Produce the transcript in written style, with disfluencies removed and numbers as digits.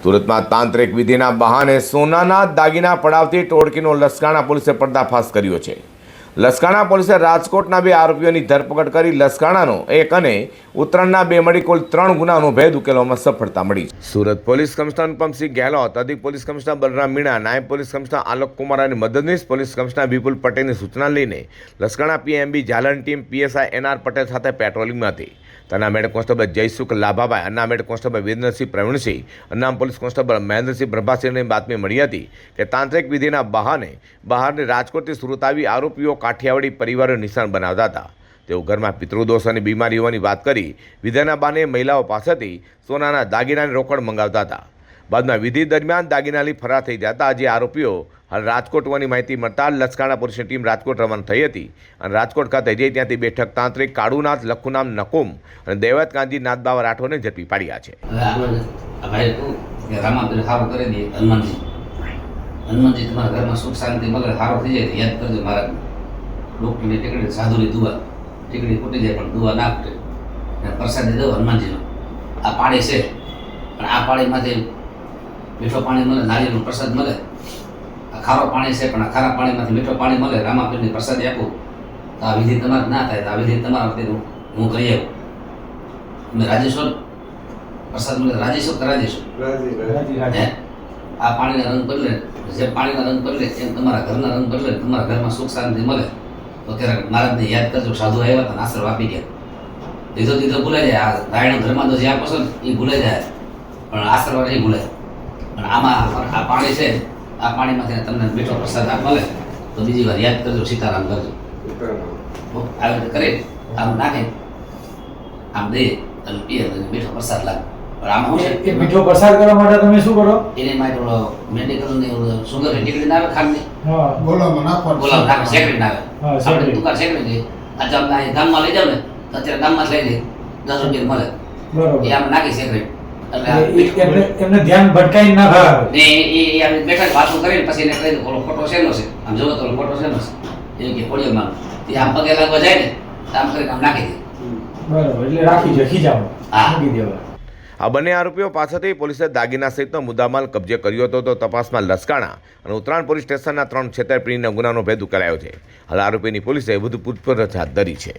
સુરતમાં તાંત્રિક વિધિના બહાને સોનાના દાગીના પડાવતી ટોળકીનો લસકાણા પોલીસે પર્દાફાશ કર્યો છે। લસકાણા પોલીસે રાજકોટના 2 આરોપીઓની ધરપકડ કરી લસકાણાનો 1 અને ઉત્તરાયણના 2 મળી કુલ 3 ગુનાનો ભેદ ઉકેલવામાં સફળતા મળી છે। સુરત પોલીસ કમિશનર અનુપમસિંહ ગેહલોત, અધિક પોલીસ કમિશનર બલરામ મીણા, નાયબ પોલીસ કમિશનર આલોક કુમાર અને મદદનીશ પોલીસ કમિશનર વિપુલ પટેલની સૂચના લઈને લસકાણા પીએમબી ઝાલરની ટીમ પીએસઆઈ એનઆર પટેલ સાથે પેટ્રોલિંગમાં હતી। Unarmed constable Jaysukh Labhabhai, unarmed constable Virendrasinh Pravinsinh, અનામ પોલીસ કોન્સ્ટેબલ મહેન્દ્રસિંહ પ્રભાસિંહને બાતમી મળી હતી કે તાંત્રિક વિધિના બહાને બહારની રાજકોટથી સુરત આવી આરોપીઓ કાઠિયાવાડી પરિવારોને નિશાન બનાવતા હતા। તેઓ ઘરમાં પિતૃદોષ અને બીમારી હોવાની વાત કરી વિધિના બહાને મહિલાઓ પાસેથી સોનાના દાગીનાની રોકડ મંગાવતા હતા। બાદમાં વિધિ દરમિયાન દાગીના લઈ ફરાર થઈ જતા આજે આરોપીઓ હાલ રાજકોટ હોવાની માહિતી મળતા લસકાણા પોલીસની ટીમ રાજકોટ રવાના થઈ હતી અને રાજકોટ ખાતે જઈ ત્યાંથી બેઠક તાંત્રિક કાળુનાથ, લખુનામ નકુમ અને દૈવત કાંજી નાથબાવા રાઠોડને ઝડપી પાડ્યા છે। હનુમાનજી તમારા ઘરમાં સુખ શાંતિ મળે, સારો થઈ જાય યાદ કરજો મારા ડૉક્ટરની ટીકડી, સાધુની દુઆ, ટીકડી ખૂટી જાય પણ દુઆ ના ખૂટે, પ્રસાદી દો હનુમાનજીનો। આ પાણી છે પણ આ પાણીમાંથી મીઠો પાણી મળે, નારિયેળનો પ્રસાદ મળે। આ ખારો પાણી છે પણ આ ખારા પાણીમાંથી મીઠો પાણી મળે, રામાપીરની પ્રસાદી આપું તો આ વિધિ તમારે ના થાય તો આ વિધિ તમારા વખતે હું કરી આવું। તમે રાજી છો? પ્રસાદ મળે રાજી છો કે રાજી છો? આ પાણીના રંગ બદલે, જે પાણીના રંગ બદલે એમ તમારા ઘરના રંગ બદલે, તમારા ઘરમાં સુખ શાંતિ મળે તો ત્યારે મહારાજને યાદ કરજો, સાધુ આવ્યા હતા આશીર્વાદ આપી ગયા। દીધો ભૂલાઈ જાય, આ રાયણ ધર્મમાં તો જ્યાં પસંદ એ ભૂલાઈ જાય પણ આશીર્વાદ નહીં ભૂલાય। પણ આમાં આ પાણી છે, આ પાણીમાંથી તમને મીઠો પ્રસાદ મળે તો બીજી વાર યાદ કરજો, સીતારામ કરજો। આવી રીતે કરી આમ નાખે આમ દે અને પીએ મીઠો પ્રસાદ લાગે। પણ આમાં શું છે, મીઠો પ્રસાદ કરવા માટે તમે શું કરો? એને માટે મેડિકલની સુગરની ટીકડી આવે, ખાંડની ગોલામાં નાખવાનું, ગોલામ નાખે, શેકડી નાખે, આપણે દુકાન શેકડી દઈએ। આ તમને ગામમાં લઈ જાવ ને તો અત્યારે ગામમાં જ લઈ લઈએ, 10 રૂપિયા મળે, બરોબર, એ આમ નાખી શેકડી એટલે એમને ધ્યાન ભટકાઈ ના થાય ને એ આપણે બેઠા વાતો કરીને પછી એને કહી દો ઓલો ફોટો શેનો છે, આમ જોવો તો ઓલો ફોટો શેનો છે, એ કે ખોડિયામાં એ આમ પગે લાગવા જાય ને આમ કરીને આમ નાખી દે, બરોબર, એટલે રાખી જો ખીજાવ મૂકી દેવા। આ બંને આરોપીઓ પાસેથી પોલીસે દાગીના સહિતનો મુદ્દામાલ કબજે કર્યો હતો તો તપાસમાં લસકાણા અને ઉત્તરાયણ પોલીસ સ્ટેશનના 3 છેતરપિંડીના ગુનાનો ભેદ ઉકેલાયો છે। હાલ આરોપીની પોલીસે વધુ પૂછપરછ હાથ ધરી છે।